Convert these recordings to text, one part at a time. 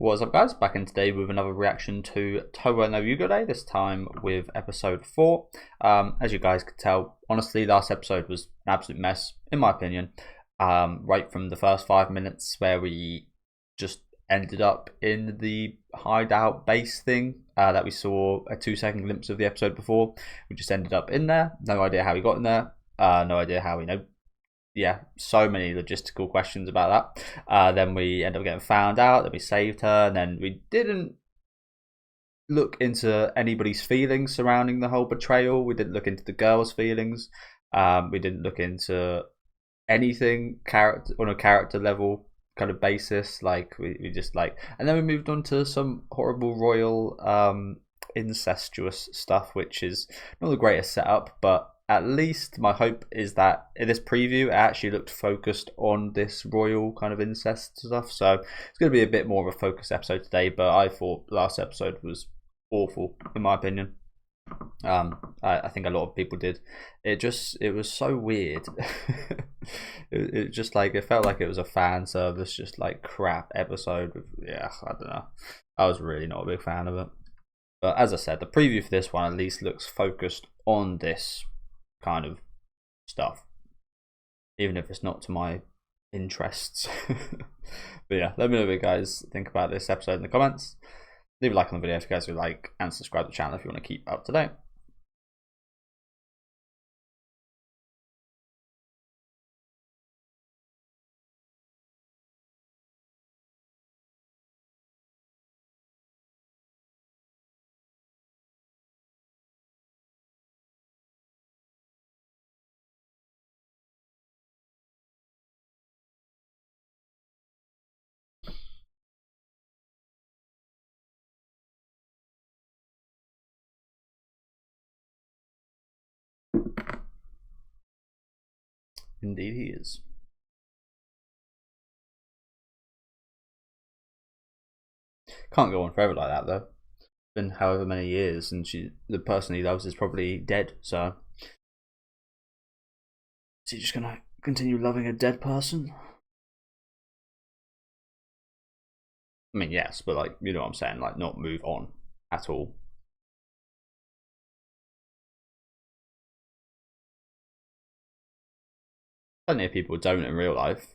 What's up, guys? Back in today with another reaction to Towa no Yugure, this time with episode 4. As you guys could tell, honestly, last episode was an absolute mess, in my opinion. Right from the first 5 minutes where we just ended up in the hideout base thing that we saw a 2-second glimpse of the episode before. We just ended up in there. No idea how we got in there. No idea how we know. Yeah, so many logistical questions about that. Then we end up getting found out, then we saved her, and then we didn't look into anybody's feelings surrounding the whole betrayal. We didn't look into the girl's feelings. We didn't look into anything on a character level kind of basis. Like we just and then we moved on to some horrible royal incestuous stuff, which is not the greatest setup, but at least my hope is that in this preview it actually looked focused on this royal kind of incest stuff, so it's going to be a bit more of a focused episode today. But I thought last episode was awful, in my opinion. I think a lot of people did. It was so weird. it just it felt like it was a fan service, just crap episode. Yeah, I don't know. I was really not a big fan of it. But as I said, the preview for this one at least looks focused on this kind of stuff, even if it's not to my interests. But yeah, let me know what you guys think about this episode in the comments. Leave a like on the video if you guys would like, and subscribe to the channel if you want to keep up to date. Indeed he is. Can't go on forever like that though. It's been however many years, and the person he loves is probably dead, so is he just gonna continue loving a dead person? I mean, yes, but you know what I'm saying, not move on at all. Plenty of people don't in real life.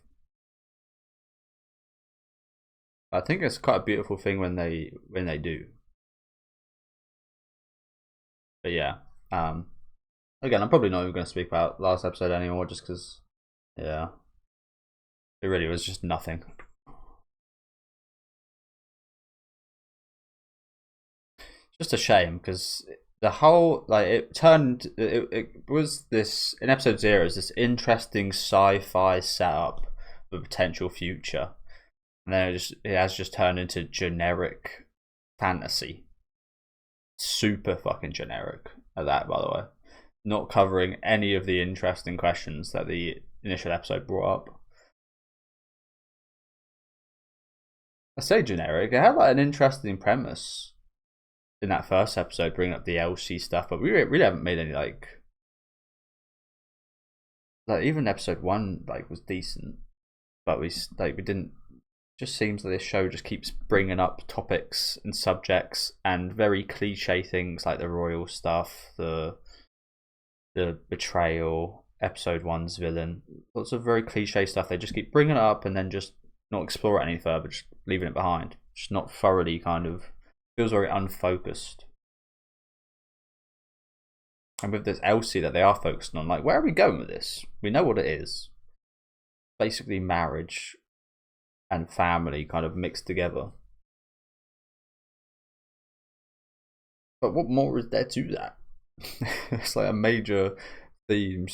I think it's quite a beautiful thing when they do. But yeah, again, I'm probably not even going to speak about last episode anymore, just because, yeah, it really was just nothing. Just a shame, because the whole it was this in episode 0 is this interesting sci-fi setup for potential future, and then it has just turned into generic fantasy. Super fucking generic at that, by the way. Not covering any of the interesting questions that the initial episode brought up. I say generic. It had an interesting premise in that first episode, bringing up the LC stuff, but we really haven't made any even episode 1 was decent, but we didn't. Just seems that this show just keeps bringing up topics and subjects and very cliche things like the royal stuff, the betrayal, episode 1's villain, lots of very cliche stuff. They just keep bringing it up and then just not explore it any further, just leaving it behind. Just not thoroughly feels very unfocused. And with this Elsie that they are focusing on, where are we going with this? We know what it is. Basically marriage and family kind of mixed together. But what more is there to that? It's a major theme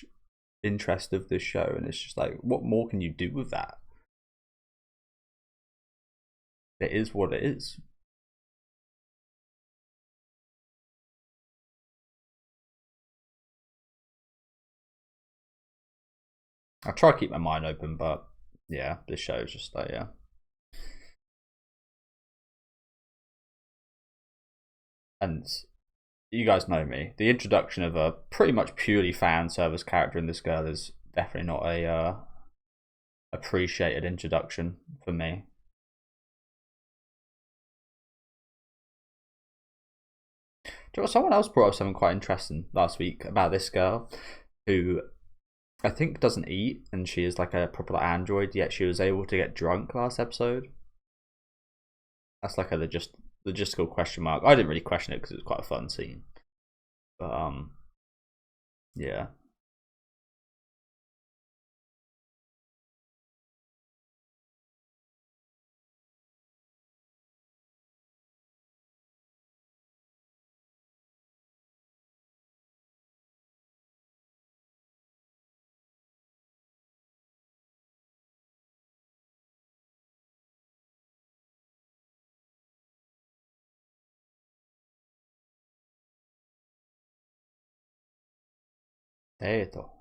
/ interest of this show, and it's just what more can you do with that? It is what it is. I try to keep my mind open, but yeah, this show is just yeah. And you guys know me. The introduction of a pretty much purely fan service character in this girl is definitely not a appreciated introduction for me. Someone else brought up something quite interesting last week about this girl who I think doesn't eat, and she is like a proper android, yet she was able to get drunk last episode. That's like a logistical question mark. I didn't really question it because it was quite a fun scene. But yeah. Eto.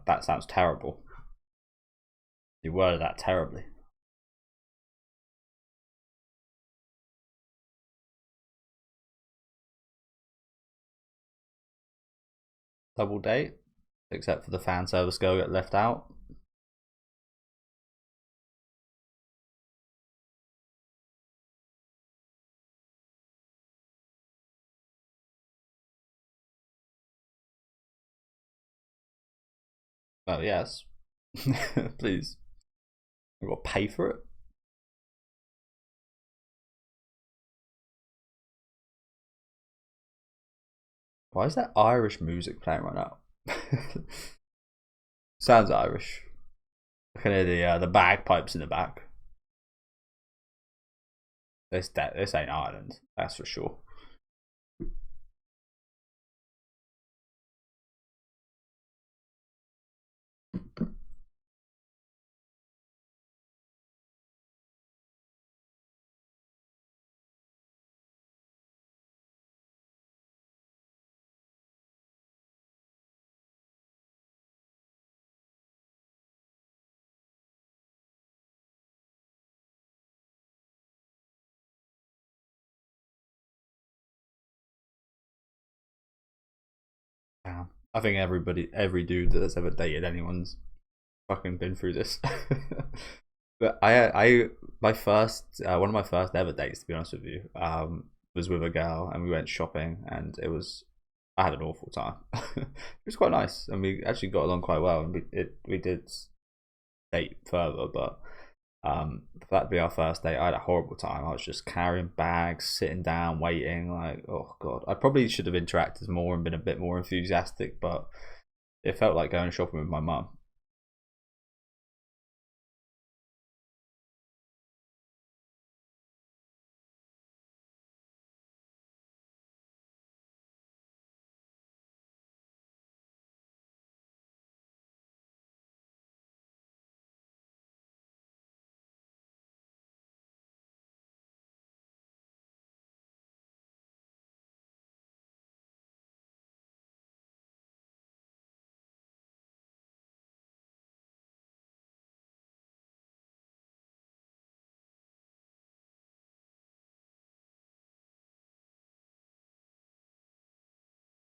That sounds terrible. You worded that terribly. Double date, except for the fan service girl get left out. Oh yes, please. We got to pay for it. Why is that Irish music playing right now? Sounds Irish. I can hear the bagpipes in the back. This ain't Ireland, that's for sure. Damn. I think every dude that's ever dated anyone's fucking been through this. But my first, one of my first ever dates, to be honest with you, was with a girl, and we went shopping, and I had an awful time. It was quite nice, and we actually got along quite well, and we did date further, but for that to be our first date, I had a horrible time. I was just carrying bags, sitting down, waiting. Like, oh god, I probably should have interacted more and been a bit more enthusiastic, but it felt like going shopping with my mum.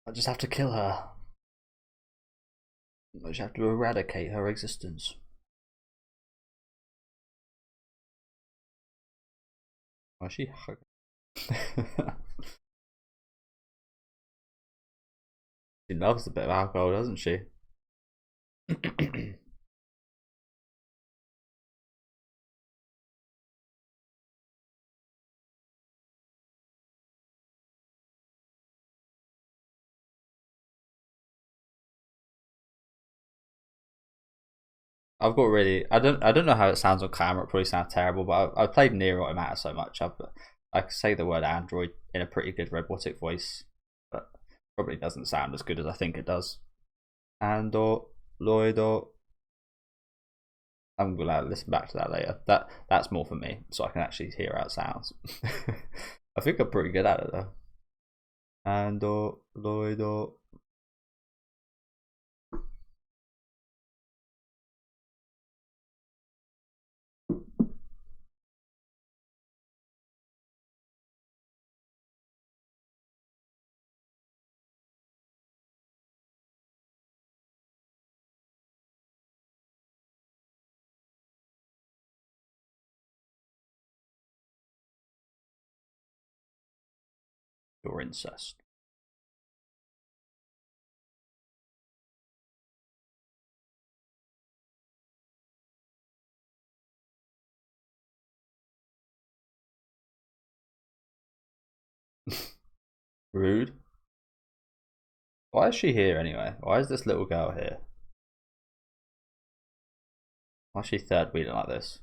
I just have to kill her. I just have to eradicate her existence. Why is she? She loves a bit of alcohol, doesn't she? I've got really. I don't know how it sounds on camera. It probably sounds terrible, but I've played Near Automata so much. I can say the word Android in a pretty good robotic voice, but probably doesn't sound as good as I think it does. Andor, Loido. I'm gonna listen back to that later. That's more for me, so I can actually hear how it sounds. I think I'm pretty good at it though. Andor, Loido. or incest. Rude. Why is she here anyway? Why is this little girl here? Why is she third wheeling like this?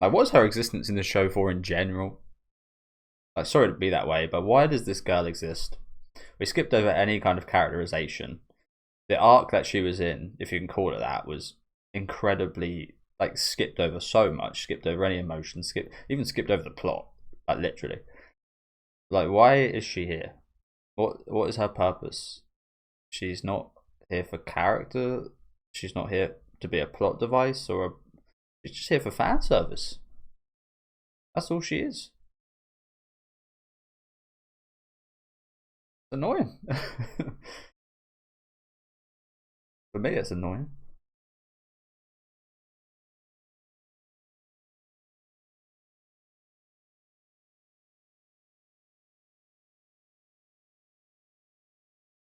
Like, what's her existence in the show for in general? Like, sorry to be that way, but why does this girl exist? We skipped over any kind of characterization. The arc that she was in, if you can call it that, was incredibly like skipped over so much, skipped over any emotion, even skipped over the plot, like literally. Like, why is she here? What is her purpose? She's not here for character. She's not here to be a plot device she's just here for fan service. That's all she is. It's annoying. For me, it's annoying.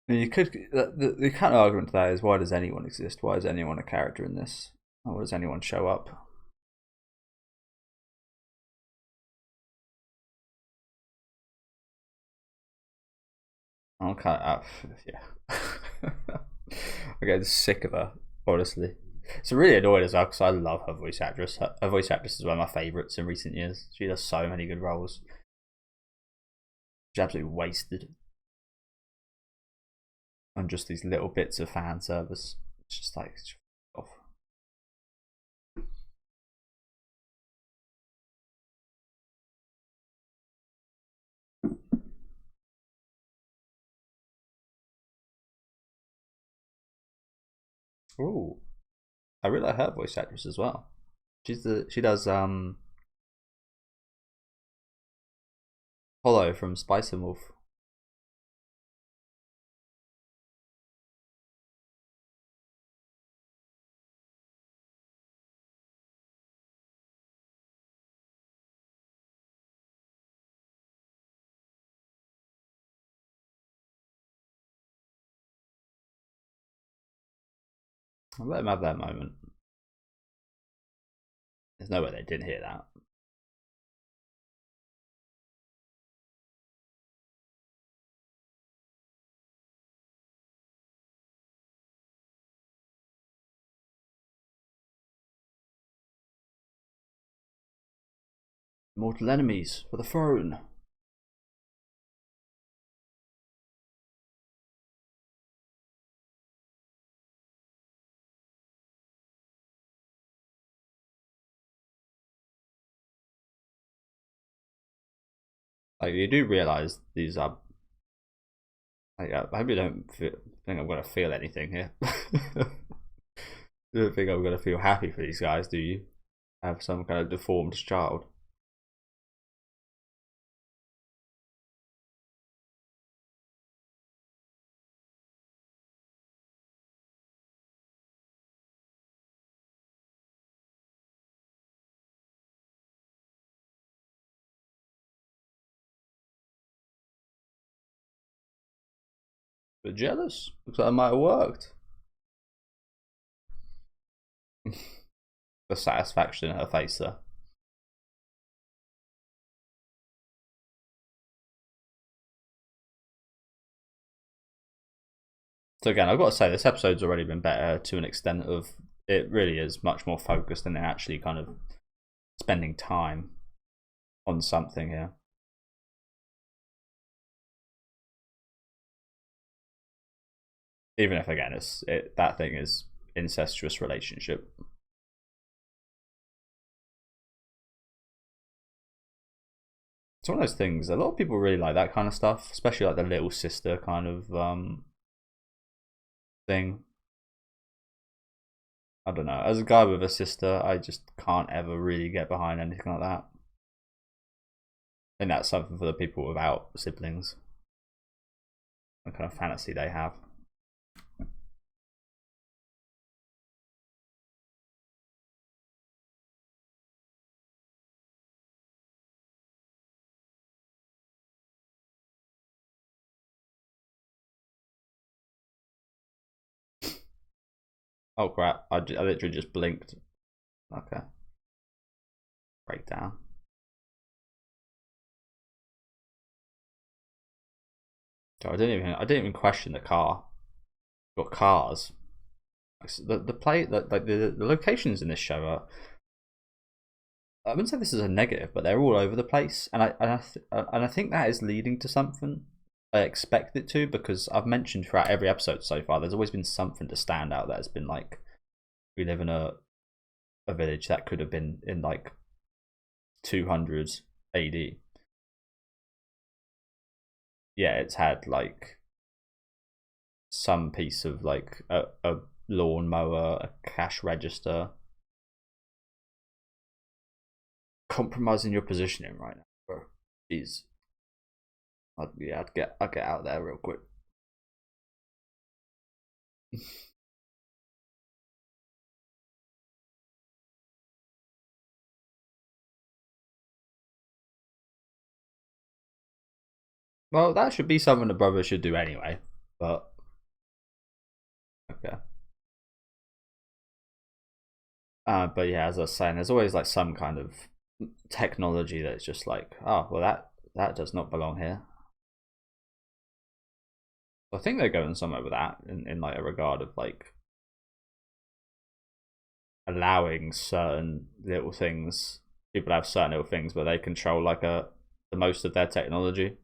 I mean, the counter argument to that is, why does anyone exist? Why is anyone a character in this? Why does anyone show up? I'm kind of yeah. I'm getting sick of her, honestly. It's really annoying as well because I love her voice actress. Her voice actress is one of my favourites in recent years. She does so many good roles. She's absolutely wasted on just these little bits of fan service. It's just like, off. Ooh, I really like her voice actress as well. She does Hollow from Spice and Wolf. I'll let him have that moment. There's no way they didn't hear that. Mortal enemies for the throne. Like, you do realize these are. Like, I hope you don't think I'm gonna feel anything here. You don't think I'm gonna feel happy for these guys, do you? Have some kind of deformed child. But jealous. Looks like it might have worked. The satisfaction in her face there. So again, I've got to say this episode's already been better to an extent of it really is much more focused and actually kind of spending time on something here. Even if again that thing is incestuous relationship. It's one of those things. A lot of people really like that kind of stuff, especially like the little sister kind of thing. I don't know. As a guy with a sister, I just can't ever really get behind anything like that. And that's something for the people without siblings. The kind of fantasy they have. Oh crap! I literally just blinked. Okay. Breakdown. So I didn't even question the car. Got cars. The play like the locations in this show are. I wouldn't say this is a negative, but they're all over the place, and I think that is leading to something. I expect it to, because I've mentioned throughout every episode so far, there's always been something to stand out that has been like, we live in a village that could have been in like 200 AD. Yeah, it's had like some piece of like a lawnmower, a cash register. Compromising your positioning right now, bro. Jeez. I'd get out there real quick. Well, that should be something the brother should do anyway. But okay. But yeah, as I was saying, there's always like some kind of technology that's just like, oh well, that does not belong here. I think they're going somewhere with that in like a regard of like allowing certain little things. People have certain little things where they control like the most of their technology.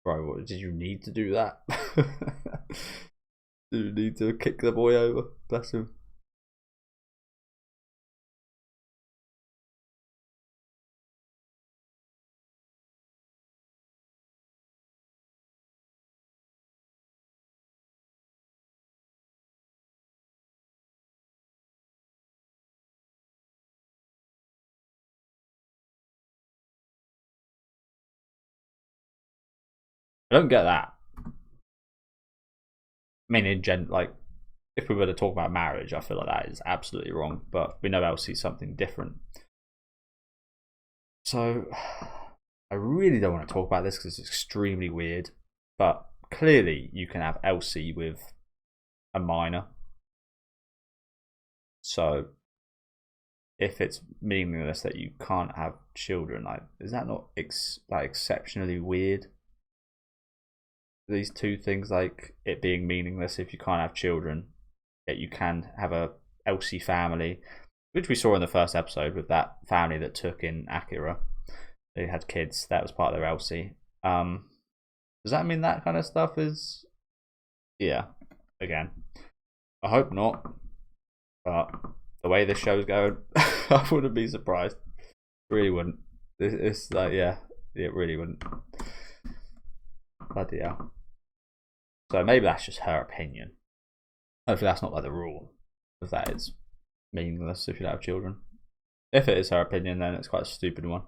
Bro, what, did you need to do that? Did you need to kick the boy over? Bless him. I don't get that. I mean, like, if we were to talk about marriage, I feel like that is absolutely wrong. But we know Elsie's something different. So, I really don't want to talk about this because it's extremely weird. But clearly, you can have Elsie with a minor. So, if it's meaningless that you can't have children, like, is that not like exceptionally weird? These two things, like it being meaningless if you can't have children, yet you can have a Elsie family, which we saw in the first episode with that family that took in Akira. They had kids. That was part of their Elsie. Does that mean that kind of stuff is? Yeah. Again, I hope not. But the way this show's going, I wouldn't be surprised. Really wouldn't. It's like, yeah, it really wouldn't. Bloody hell. So maybe that's just her opinion. Hopefully that's not like the rule, because that is meaningless if you don't have children. If it is her opinion, then it's quite a stupid one.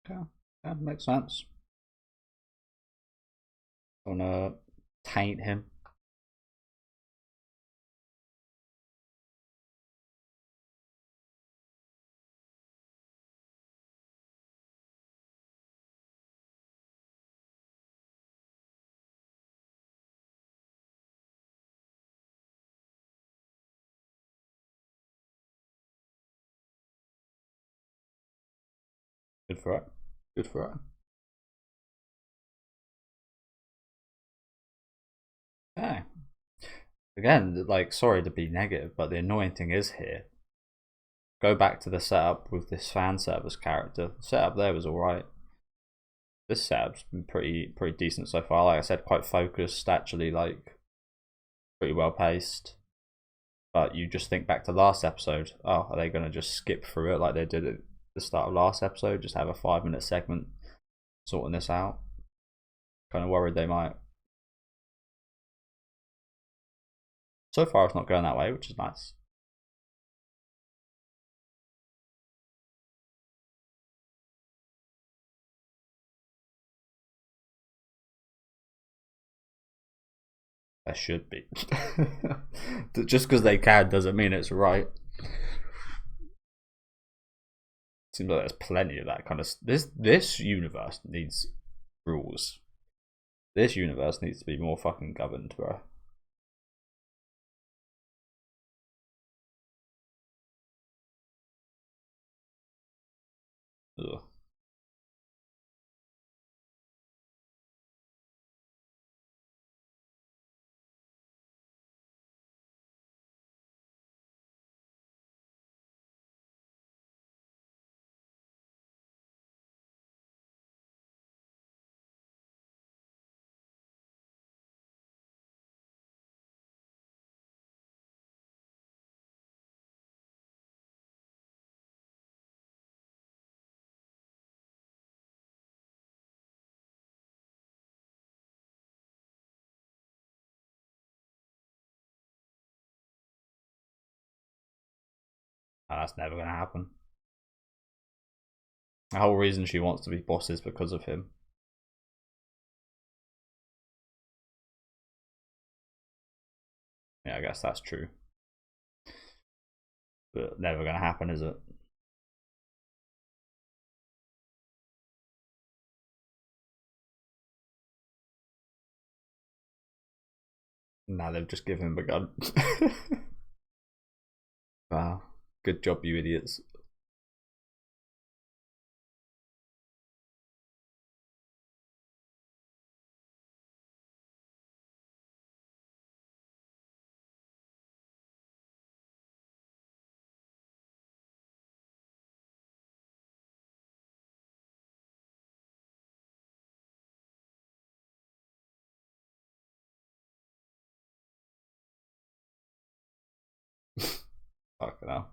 Okay, yeah, makes sense. Wanna taint him? Good for it. Good for it. Yeah. Again, like, sorry to be negative, but the annoying thing is here. Go back to the setup with this fan service character. The setup there was alright. This setup's been pretty decent so far. Like I said, quite focused, actually, like pretty well paced. But you just think back to last episode. Oh, are they gonna just skip through it like they did at the start of last episode? Just have a 5-minute segment sorting this out. Kind of worried they might. So far, it's not going that way, which is nice. There should be. Just because they can doesn't mean it's right. Seems like there's plenty of that kind of. This universe needs rules. This universe needs to be more fucking governed, bro. Ugh. Oh, that's never gonna happen. The whole reason she wants to be boss is because of him. Yeah, I guess that's true. But never gonna happen, is it? Now they've just given him a gun. Wow. Good job, you idiots. Fucking hell.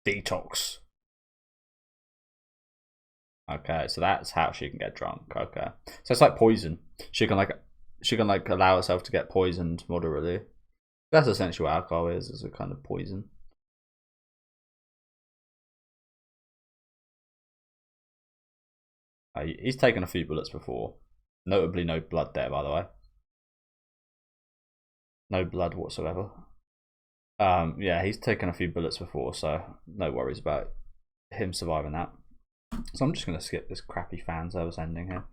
Detox. Okay, so that's how she can get drunk. Okay, so it's like poison. She can allow herself to get poisoned moderately. That's essentially what alcohol is a kind of poison. He's taken a few bullets before. Notably, no blood there, by the way. No blood whatsoever. Yeah, he's taken a few bullets before, so no worries about him surviving that. So I'm just gonna skip this crappy fan service ending here.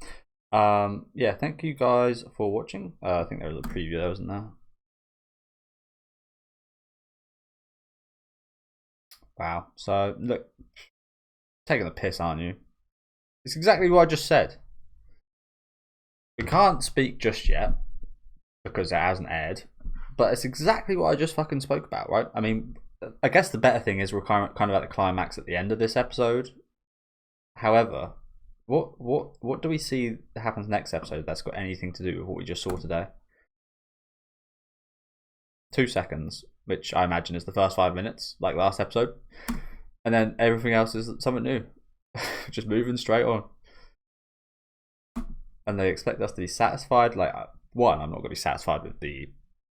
Yeah, thank you guys for watching. I think there was a preview there, wasn't there? Wow. So look, taking the piss, aren't you? It's exactly what I just said. We can't speak just yet because it hasn't aired, but it's exactly what I just fucking spoke about, right? I mean, I guess the better thing is we're kind of at the climax at the end of this episode. However, what do we see that happens next episode that's got anything to do with what we just saw today? 2 seconds, which I imagine is the first 5 minutes, like last episode, and then everything else is something new, just moving straight on. And they expect us to be satisfied. Like, one, I'm not going to be satisfied with the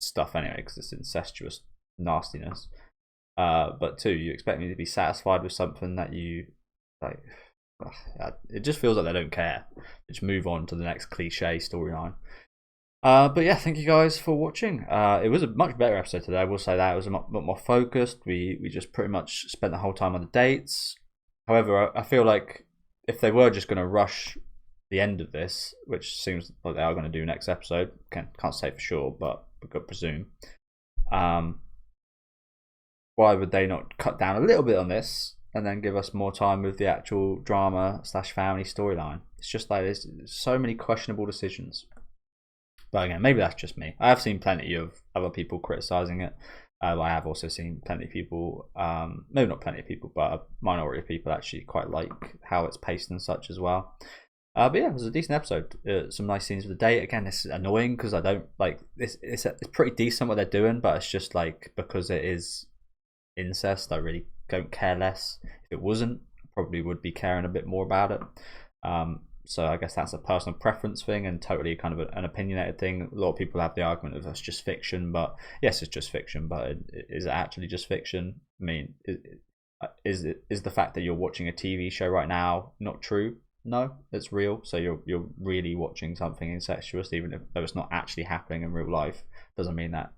stuff anyway because it's incestuous nastiness. but two, you expect me to be satisfied with something that you like. It just feels like they don't care. Just move on to the next cliche storyline. But yeah, thank you guys for watching. It was a much better episode today. I will say that it was a lot more focused. We just pretty much spent the whole time on the dates. However, I feel like if they were just going to rush the end of this, which seems like they are going to do next episode, can't say for sure, but we could presume. Why would they not cut down a little bit on this and then give us more time with the actual drama / family storyline? It's just like there's so many questionable decisions. But again, maybe that's just me. I have seen plenty of other people criticizing it. I have also seen plenty of people, maybe not plenty of people, but a minority of people actually quite like how it's paced and such as well. But yeah, it was a decent episode. Some nice scenes with the date. Again, this is annoying because I don't like this. It's pretty decent what they're doing, but it's just like because it is incest, I really don't care less. If it wasn't, I probably would be caring a bit more about it. So I guess that's a personal preference thing and totally kind of an opinionated thing. A lot of people have the argument of it's just fiction, but yes, it's just fiction. But is it actually just fiction? I mean, is the fact that you're watching a TV show right now not true? No, it's real. So you're really watching something incestuous, even though it's not actually happening in real life. Doesn't mean that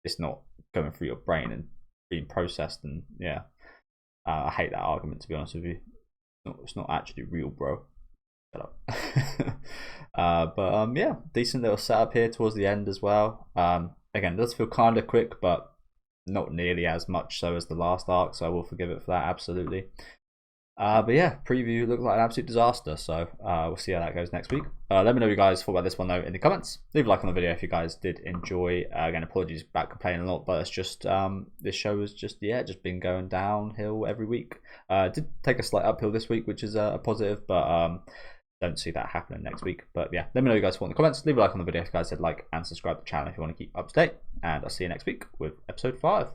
it's not going through your brain and being processed. And yeah, I hate that argument, to be honest with you. It's not actually real, bro. Shut up. But yeah, decent little setup here towards the end as well. Again, it does feel kind of quick, but not nearly as much so as the last arc, so I will forgive it for that, absolutely. But yeah, preview looked like an absolute disaster, so we'll see how that goes next week. Let me know what you guys thought about this one though in the comments. Leave a like on the video if you guys did enjoy. Again, apologies about complaining a lot, but it's just this show has just been going downhill every week. Did take a slight uphill this week, which is a positive, but don't see that happening next week. But yeah, let me know what you guys thought in the comments. Leave a like on the video if you guys did like, and subscribe to the channel if you want to keep up to date. And I'll see you next week with episode 5.